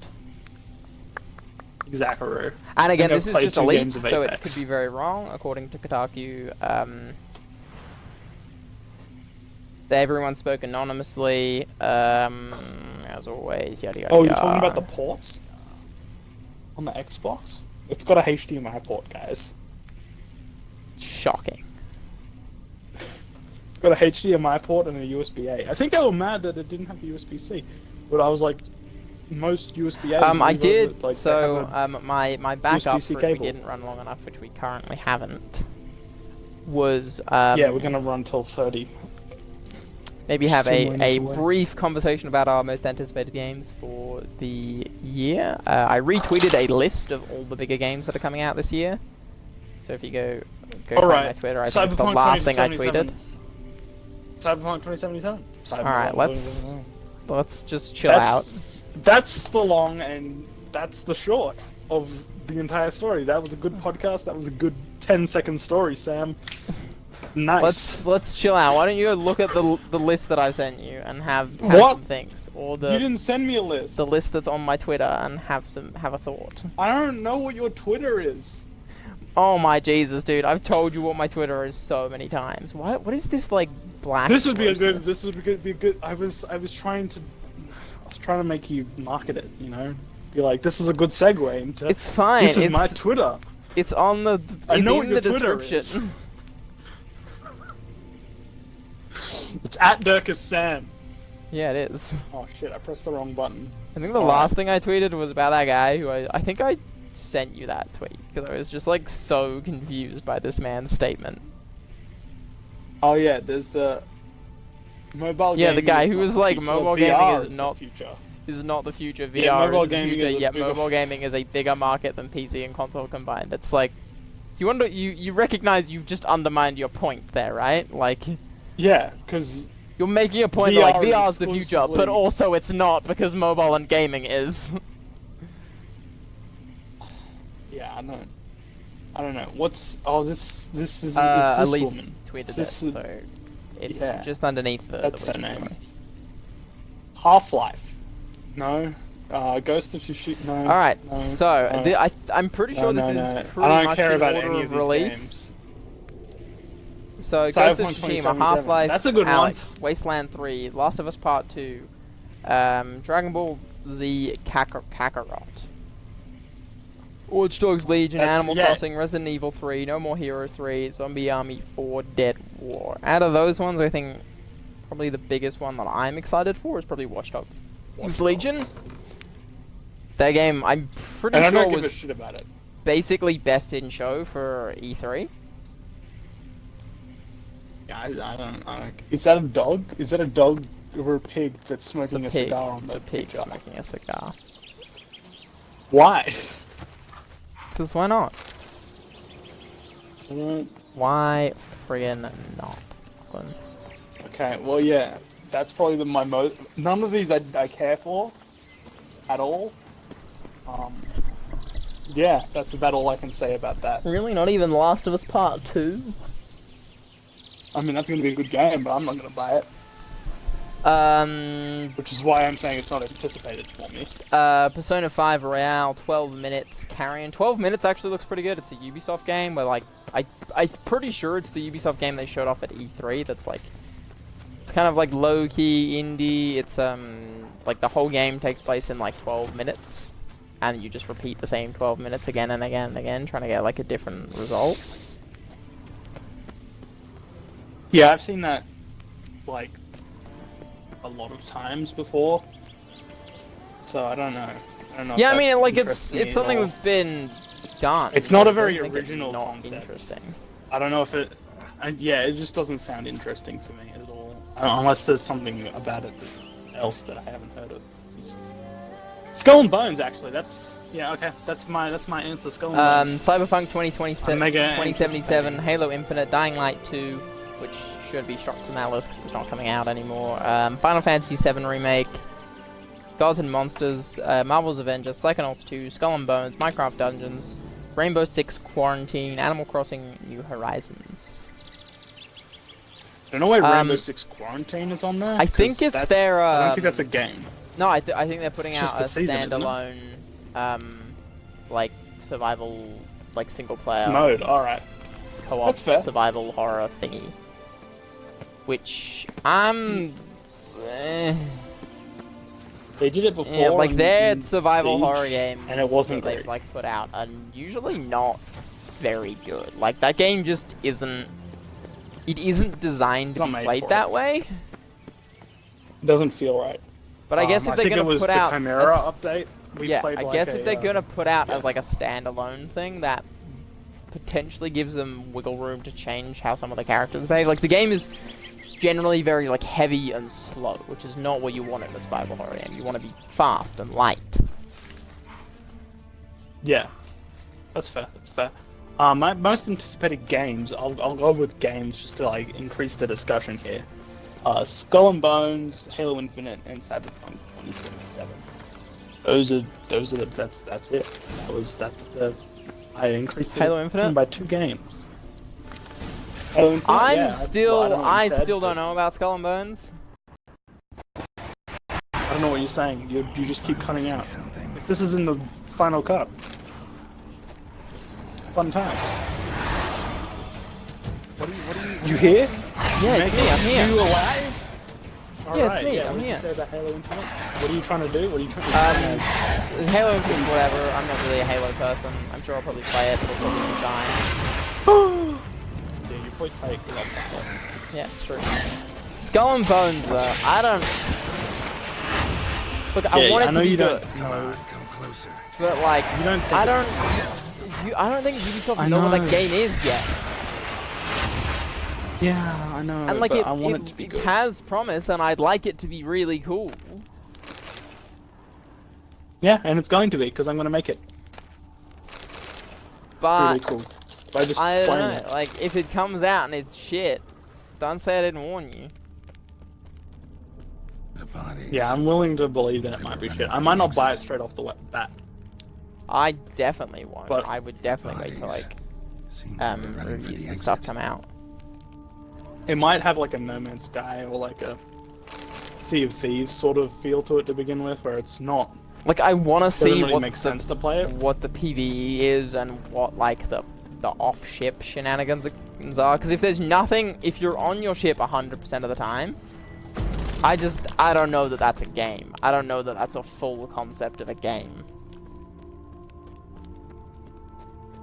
[SPEAKER 2] Exactly.
[SPEAKER 1] and again,
[SPEAKER 2] I've
[SPEAKER 1] this is
[SPEAKER 2] played
[SPEAKER 1] just a
[SPEAKER 2] 2
[SPEAKER 1] leak,
[SPEAKER 2] games of
[SPEAKER 1] so it
[SPEAKER 2] Apex.
[SPEAKER 1] could be very wrong. According to Kotaku, everyone spoke anonymously, as always, yada yada
[SPEAKER 2] Oh, you're
[SPEAKER 1] yada.
[SPEAKER 2] talking about the ports on the Xbox? It's got a HDMI port, guys.
[SPEAKER 1] Shocking.
[SPEAKER 2] It's got a HDMI port and a USB-A. I think they were mad that it didn't have USB-C, but I was like, most USB-A's.
[SPEAKER 1] I did,
[SPEAKER 2] like,
[SPEAKER 1] so, my backup,
[SPEAKER 2] USB-C
[SPEAKER 1] for if we
[SPEAKER 2] cable.
[SPEAKER 1] didn't run long enough, which we currently haven't, was,
[SPEAKER 2] yeah, we're gonna run till 30.
[SPEAKER 1] maybe have
[SPEAKER 2] Just 2
[SPEAKER 1] a
[SPEAKER 2] minutes away.
[SPEAKER 1] brief conversation about our most anticipated games for the year. I retweeted a list of all the bigger games that are coming out this year. So if you go find my Twitter, I think it's the
[SPEAKER 2] Cyberpunk
[SPEAKER 1] last thing I
[SPEAKER 2] 2077.
[SPEAKER 1] tweeted.
[SPEAKER 2] Cyberpunk 2077.
[SPEAKER 1] Alright, let's just chill out.
[SPEAKER 2] That's the long and that's the short of the entire story. That was a good podcast. That was a good 10-second story, Sam. Nice.
[SPEAKER 1] Let's chill out. Why don't you look at the list that I sent you and have
[SPEAKER 2] What?
[SPEAKER 1] some things, or
[SPEAKER 2] You didn't send me a list.
[SPEAKER 1] the list that's on my Twitter and have a thought.
[SPEAKER 2] I don't know what your Twitter is.
[SPEAKER 1] Oh my Jesus, dude! I've told you what my Twitter is so many times. What is this like black?
[SPEAKER 2] This would be a good.
[SPEAKER 1] process?
[SPEAKER 2] This would be good. I was trying to make you market it. You know, be like, this is a good segue into.
[SPEAKER 1] It's fine.
[SPEAKER 2] This is
[SPEAKER 1] it's,
[SPEAKER 2] my Twitter.
[SPEAKER 1] It's on the.
[SPEAKER 2] I
[SPEAKER 1] It's
[SPEAKER 2] know
[SPEAKER 1] in
[SPEAKER 2] what
[SPEAKER 1] the
[SPEAKER 2] your Twitter
[SPEAKER 1] description.
[SPEAKER 2] It's at Dirkus Sam.
[SPEAKER 1] Yeah, it is.
[SPEAKER 2] Oh shit! I pressed the wrong button.
[SPEAKER 1] I think the
[SPEAKER 2] Alright.
[SPEAKER 1] last thing I tweeted was about that guy who I think I sent you that tweet because I was just like so confused by this man's statement.
[SPEAKER 2] Oh yeah, there's the mobile.
[SPEAKER 1] Yeah, the
[SPEAKER 2] gaming
[SPEAKER 1] guy
[SPEAKER 2] is
[SPEAKER 1] who
[SPEAKER 2] not
[SPEAKER 1] was
[SPEAKER 2] the
[SPEAKER 1] like,
[SPEAKER 2] future,
[SPEAKER 1] mobile
[SPEAKER 2] VR
[SPEAKER 1] gaming is
[SPEAKER 2] the
[SPEAKER 1] not
[SPEAKER 2] future.
[SPEAKER 1] Is not the future. VR
[SPEAKER 2] Yeah, mobile
[SPEAKER 1] is the
[SPEAKER 2] gaming
[SPEAKER 1] future.
[SPEAKER 2] is a
[SPEAKER 1] Yet
[SPEAKER 2] bigger-
[SPEAKER 1] mobile gaming is a bigger market than PC and console combined. It's like, you recognize you've just undermined your point there, right? Like,
[SPEAKER 2] Yeah, because
[SPEAKER 1] you're making a point that like
[SPEAKER 2] VR is
[SPEAKER 1] VR is the future, but
[SPEAKER 2] exclusively-
[SPEAKER 1] also it's not because mobile and gaming is.
[SPEAKER 2] yeah, I don't know. What's this is it's this
[SPEAKER 1] Elise
[SPEAKER 2] woman.
[SPEAKER 1] tweeted
[SPEAKER 2] This
[SPEAKER 1] it,
[SPEAKER 2] is-
[SPEAKER 1] so it's
[SPEAKER 2] yeah.
[SPEAKER 1] just underneath the
[SPEAKER 2] That's her
[SPEAKER 1] Witcher
[SPEAKER 2] name.
[SPEAKER 1] story.
[SPEAKER 2] Half-Life. No. Ghost of Tsushima. No.
[SPEAKER 1] Alright,
[SPEAKER 2] no,
[SPEAKER 1] so
[SPEAKER 2] no.
[SPEAKER 1] I'm pretty sure
[SPEAKER 2] No,
[SPEAKER 1] this
[SPEAKER 2] no,
[SPEAKER 1] is
[SPEAKER 2] no.
[SPEAKER 1] pretty
[SPEAKER 2] I don't
[SPEAKER 1] much
[SPEAKER 2] care
[SPEAKER 1] in
[SPEAKER 2] about
[SPEAKER 1] order
[SPEAKER 2] any
[SPEAKER 1] of
[SPEAKER 2] of these
[SPEAKER 1] release.
[SPEAKER 2] games.
[SPEAKER 1] So
[SPEAKER 2] Cyberpunk
[SPEAKER 1] Ghost of Tsushima,
[SPEAKER 2] 2077.
[SPEAKER 1] Half-Life,
[SPEAKER 2] That's a good one.
[SPEAKER 1] Alex, Wasteland 3, Last of Us Part 2, Dragon Ball Z Kakarot, Watch Dogs Legion,
[SPEAKER 2] That's-
[SPEAKER 1] Animal
[SPEAKER 2] yeah.
[SPEAKER 1] Crossing, Resident Evil 3, No More Heroes 3, Zombie Army 4, Dead War. Out of those ones, I think probably the biggest one that I'm excited for is probably Watch Dogs Legion. That game, I'm pretty
[SPEAKER 2] And I
[SPEAKER 1] sure
[SPEAKER 2] don't give
[SPEAKER 1] was
[SPEAKER 2] a shit about it.
[SPEAKER 1] basically best in show for E3.
[SPEAKER 2] Yeah, I don't. Is that a dog? Is that a dog or a pig that's smoking a
[SPEAKER 1] Pig.
[SPEAKER 2] cigar on
[SPEAKER 1] It's
[SPEAKER 2] the
[SPEAKER 1] a pig
[SPEAKER 2] picture?
[SPEAKER 1] smoking a cigar.
[SPEAKER 2] Why?
[SPEAKER 1] Because why not?
[SPEAKER 2] Mm,
[SPEAKER 1] Why friggin' not?
[SPEAKER 2] okay, well, yeah. That's probably my most... None of these I care for. At all. Yeah, that's about all I can say about that.
[SPEAKER 1] Really? Not even Last of Us Part 2?
[SPEAKER 2] I mean, that's going to be a good game, but I'm not going to buy it. Which is why I'm saying it's not anticipated for me.
[SPEAKER 1] Persona 5 Royale, 12 minutes, Carrion. 12 minutes actually looks pretty good. It's a Ubisoft game, where, like, I'm pretty sure it's the Ubisoft game they showed off at E3 that's, like, it's kind of, like, low-key indie. It's, like, the whole game takes place in, like, 12 minutes, and you just repeat the same 12 minutes again and again and again, trying to get, like, a different result.
[SPEAKER 2] Yeah, I've seen that, like, a lot of times before. So I don't know.
[SPEAKER 1] Yeah, I mean, like, it's something that's been done.
[SPEAKER 2] It's not a
[SPEAKER 1] I
[SPEAKER 2] very
[SPEAKER 1] don't think
[SPEAKER 2] original
[SPEAKER 1] it's not
[SPEAKER 2] concept.
[SPEAKER 1] Interesting.
[SPEAKER 2] I don't know if it... yeah, it just doesn't sound interesting for me at all. Unless there's something about it else that I haven't heard of. Skull and Bones, actually. That's... Yeah, okay. That's my answer. Skull and Bones.
[SPEAKER 1] Cyberpunk 2077,
[SPEAKER 2] Omega
[SPEAKER 1] 2077, Halo Infinite, Dying Light 2, which should be struck from that list because it's not coming out anymore. Final Fantasy VII Remake, Gods and Monsters, Marvel's Avengers, Psychonauts 2, Skull and Bones, Minecraft Dungeons, Rainbow Six Quarantine, Animal Crossing New Horizons.
[SPEAKER 2] I don't know why Rainbow Six Quarantine is on there.
[SPEAKER 1] I think it's their...
[SPEAKER 2] I don't think that's a game.
[SPEAKER 1] No, I think they're putting out a
[SPEAKER 2] season,
[SPEAKER 1] standalone, like, survival, like, single-player...
[SPEAKER 2] mode, alright.
[SPEAKER 1] Co-op survival horror thingy. Which,
[SPEAKER 2] They did it before.
[SPEAKER 1] yeah, like, their survival
[SPEAKER 2] Siege,
[SPEAKER 1] horror games
[SPEAKER 2] and it wasn't
[SPEAKER 1] that they've, like, put out are usually not very good. Like, that game just isn't... It isn't designed to be played that way.
[SPEAKER 2] It doesn't feel right.
[SPEAKER 1] But I guess if they're gonna put out...
[SPEAKER 2] the Chimera update.
[SPEAKER 1] I guess if they're gonna put out as, like, a standalone thing, that potentially gives them wiggle room to change how some of the characters behave. Like, the game is generally very, like, heavy and slow, which is not what you want in a survival horror game. You want to be fast and light.
[SPEAKER 2] Yeah, that's fair. That's fair. My most anticipated games, I'll go with games just to, like, increase the discussion here. Skull and Bones, Halo Infinite, and Cyberpunk 2077. That's it. I increased it
[SPEAKER 1] Halo Infinite
[SPEAKER 2] by 2 games. Halo Infinite,
[SPEAKER 1] I still don't know about Skull and Bones.
[SPEAKER 2] I don't know what you're saying. You just keep cutting out. If this is in the final cut. Fun times. What are you here?
[SPEAKER 1] Yeah, it's me. I'm here.
[SPEAKER 2] You alive?
[SPEAKER 1] Yeah, it's me. I'm
[SPEAKER 2] what
[SPEAKER 1] here.
[SPEAKER 2] Did you say about Halo Infinite? What are you trying to do? What are you trying to do?
[SPEAKER 1] Halo Infinite, whatever. I'm not really a Halo person. I'm sure I'll probably play it, but it'll probably be fine.
[SPEAKER 2] Yeah, you probably play it because I play it.
[SPEAKER 1] Yeah, it's true. Skull and Bones, though. I don't... Look, I want it to be good.
[SPEAKER 3] Come on, come closer.
[SPEAKER 1] But, like,
[SPEAKER 2] You don't think
[SPEAKER 1] I don't think Ubisoft know what that game is yet.
[SPEAKER 2] Yeah, I know.
[SPEAKER 1] And, like,
[SPEAKER 2] but I want it to be
[SPEAKER 1] it
[SPEAKER 2] good.
[SPEAKER 1] has promise, and I'd like it to be really cool.
[SPEAKER 2] Yeah, and it's going to be because I'm going to make it
[SPEAKER 1] But
[SPEAKER 2] really cool. By just
[SPEAKER 1] I don't
[SPEAKER 2] playing
[SPEAKER 1] know.
[SPEAKER 2] it.
[SPEAKER 1] Like, if it comes out and it's shit, don't say I didn't warn you.
[SPEAKER 3] The bodies.
[SPEAKER 2] Yeah, I'm willing to believe that it might be shit. I might not buy it straight off the bat.
[SPEAKER 1] I definitely won't.
[SPEAKER 2] But
[SPEAKER 1] I would definitely wait till, like,
[SPEAKER 3] Seems like we're running for
[SPEAKER 1] reviews
[SPEAKER 3] the
[SPEAKER 1] and stuff
[SPEAKER 3] exit.
[SPEAKER 1] come out.
[SPEAKER 2] It might have like a No Man's Sky or like a Sea of Thieves sort of feel to it to begin with, where it's not.
[SPEAKER 1] Like, I want to
[SPEAKER 2] Doesn't
[SPEAKER 1] see
[SPEAKER 2] really
[SPEAKER 1] what
[SPEAKER 2] make sense to play it.
[SPEAKER 1] what the PvE is and what, like, the off-ship shenanigans are. Because if there's nothing, if you're on your ship 100% of the time, I don't know that that's a game. I don't know that that's a full concept of a game.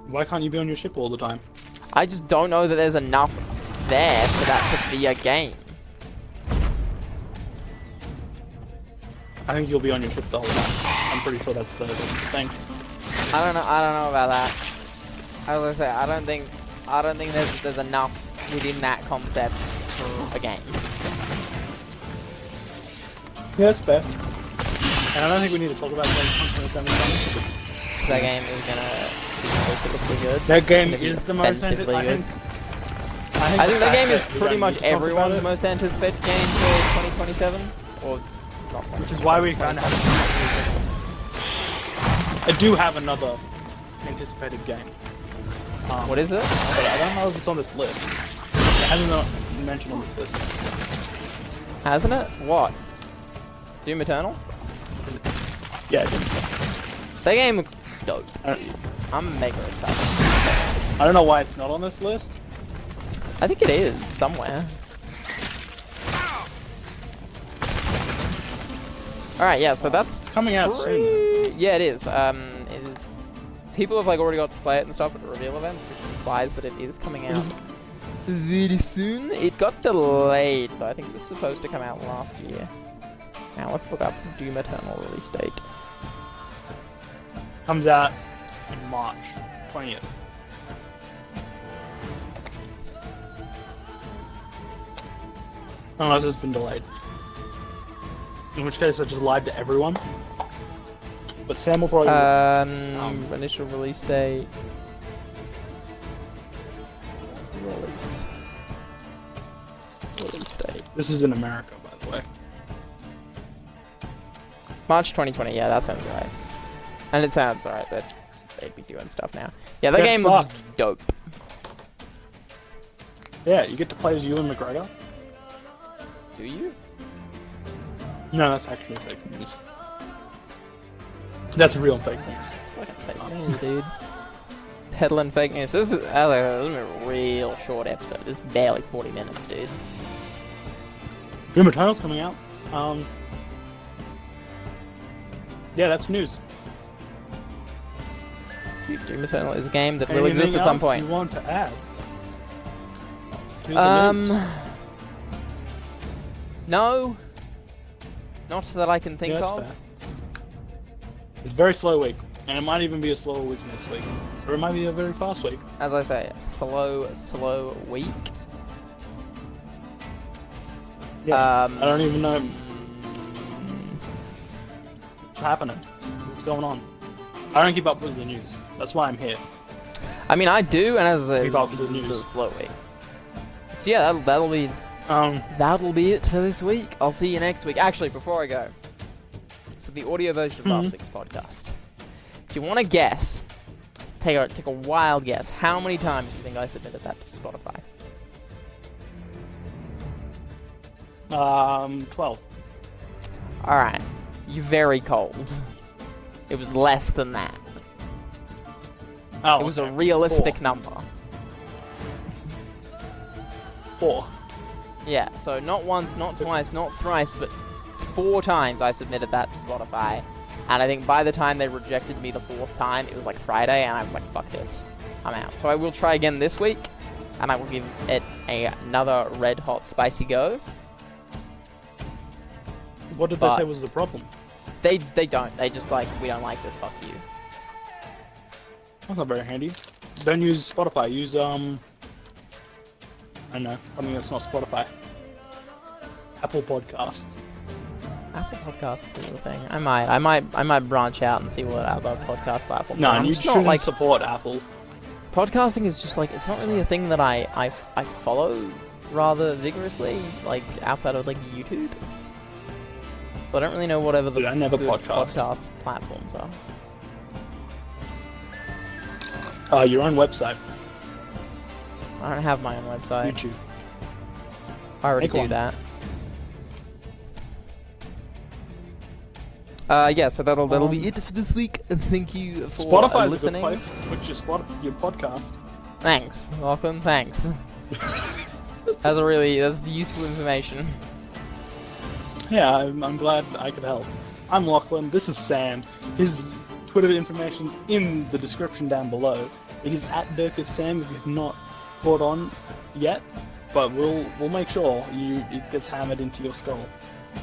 [SPEAKER 2] Why can't you be on your ship all the time?
[SPEAKER 1] I just don't know that there's enough there for that to be a game.
[SPEAKER 2] I think you'll be on your ship the whole time. I'm pretty sure that's the thing.
[SPEAKER 1] I don't know about that. I was gonna say, I don't think there's enough within that concept for a game.
[SPEAKER 2] Yeah, that's fair. And I don't think we need to talk about Cyberpunk 2077 because
[SPEAKER 1] that game is gonna be ridiculously good.
[SPEAKER 2] That game
[SPEAKER 1] Gonna be
[SPEAKER 2] is the most
[SPEAKER 1] offensively
[SPEAKER 2] anticipated.
[SPEAKER 1] good.
[SPEAKER 2] I
[SPEAKER 1] I think that game is
[SPEAKER 2] we
[SPEAKER 1] pretty
[SPEAKER 2] don't
[SPEAKER 1] much
[SPEAKER 2] need to talk about
[SPEAKER 1] everyone's
[SPEAKER 2] it,
[SPEAKER 1] most anticipated game for 2027, or not.
[SPEAKER 2] which is why we kind of have. I do have another anticipated game.
[SPEAKER 1] What is it?
[SPEAKER 2] But I don't know if it's on this list. It hasn't been mentioned on this list.
[SPEAKER 1] Hasn't it? What? Doom Eternal?
[SPEAKER 2] Is it? Yeah, it did.
[SPEAKER 1] That game looks dope.
[SPEAKER 2] Uh,
[SPEAKER 1] I'm mega excited.
[SPEAKER 2] I don't know why it's not on this list.
[SPEAKER 1] I think it is somewhere. Alright, yeah, so that's
[SPEAKER 2] It's coming out soon.
[SPEAKER 1] Yeah, it is. People have like already got to play it and stuff at the reveal events, which implies that it is coming out really soon. It got delayed, though. I think it was supposed to come out last year. Now let's look up Doom Eternal release date.
[SPEAKER 2] Comes out in March 20th. Unless it's been delayed. In which case I just lied to everyone. But Sam will probably...
[SPEAKER 1] Initial release date. Release date.
[SPEAKER 2] This is in America, by the way.
[SPEAKER 1] March 2020, yeah, that sounds right. And it sounds right that they'd be doing stuff now. Yeah, that
[SPEAKER 2] Get
[SPEAKER 1] game looks
[SPEAKER 2] fucked.
[SPEAKER 1] dope.
[SPEAKER 2] Yeah, you get to play as Ewan McGregor.
[SPEAKER 1] Do you?
[SPEAKER 2] No, that's actually fake news. That's real fake news.
[SPEAKER 1] It's fucking fake news, dude. Peddling fake news. This is a real short episode. This is barely 40 minutes, dude.
[SPEAKER 2] Doom Eternal's coming out. Yeah, that's news.
[SPEAKER 1] Dude, Doom Eternal is a game that will exist at some point.
[SPEAKER 2] You want to add? To the news?
[SPEAKER 1] No. Not that I can think
[SPEAKER 2] Yeah, that's
[SPEAKER 1] of.
[SPEAKER 2] fair. It's a very slow week, and it might even be a slower week next week, or it might be a very fast week.
[SPEAKER 1] As I say, slow week.
[SPEAKER 2] Yeah, I don't even know what's happening. What's going on? I don't keep up with the news. That's why I'm here.
[SPEAKER 1] I mean, I do, and as a
[SPEAKER 2] Keep up with the news.
[SPEAKER 1] slow week. So yeah, that'll be it for this week. I'll see you next week. Actually, before I go, so the audio version of last week's podcast. Do you want to guess? Take a wild guess. How many times do you think I submitted that to Spotify?
[SPEAKER 2] 12.
[SPEAKER 1] Alright. You're very cold. It was less than that.
[SPEAKER 2] Oh,
[SPEAKER 1] It was a
[SPEAKER 2] okay.
[SPEAKER 1] realistic number.
[SPEAKER 2] 4.
[SPEAKER 1] Yeah, so not once, not twice, not thrice, but 4 times I submitted that to Spotify. And I think by the time they rejected me the 4th time, it was like Friday, and I was like, fuck this. I'm out. So I will try again this week, and I will give it another red hot spicy go.
[SPEAKER 2] What did they say was the problem?
[SPEAKER 1] They don't. They just like, we don't like this, fuck you.
[SPEAKER 2] That's not very handy. Don't use Spotify. Use I don't know, something that's not Spotify. Apple Podcasts.
[SPEAKER 1] Apple Podcasts is the thing. I might branch out and see what other podcast platforms.
[SPEAKER 2] No,
[SPEAKER 1] I'm
[SPEAKER 2] you
[SPEAKER 1] just not,
[SPEAKER 2] shouldn't
[SPEAKER 1] like,
[SPEAKER 2] support Apple.
[SPEAKER 1] podcasting is just like, it's not really a thing that I follow rather vigorously, like outside of like YouTube. So I don't really know whatever the
[SPEAKER 2] Dude, I never
[SPEAKER 1] good
[SPEAKER 2] podcast.
[SPEAKER 1] podcast platforms are.
[SPEAKER 2] Your own website.
[SPEAKER 1] I don't have my own website.
[SPEAKER 2] YouTube.
[SPEAKER 1] I already
[SPEAKER 2] Make
[SPEAKER 1] do
[SPEAKER 2] one.
[SPEAKER 1] that. Yeah, so that'll be it for this week. Thank you for
[SPEAKER 2] Spotify is
[SPEAKER 1] listening.
[SPEAKER 2] a good place to put your podcast.
[SPEAKER 1] Thanks, Lachlan. Thanks. That's useful information.
[SPEAKER 2] Yeah, I'm glad I could help. I'm Lachlan. This is Sam. His Twitter information's in the description down below. He's at DirkusSam if you've not caught on yet, but we'll make sure it gets hammered into your skull.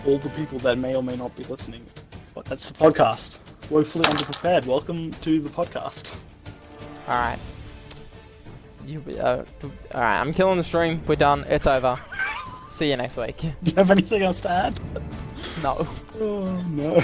[SPEAKER 2] All the people that may or may not be listening. But that's the podcast. Woefully Underprepared. Welcome to the podcast.
[SPEAKER 1] Alright. Alright, I'm killing the stream. We're done. It's over. See you next week.
[SPEAKER 2] Do you have anything else to add?
[SPEAKER 1] No.
[SPEAKER 2] Oh no.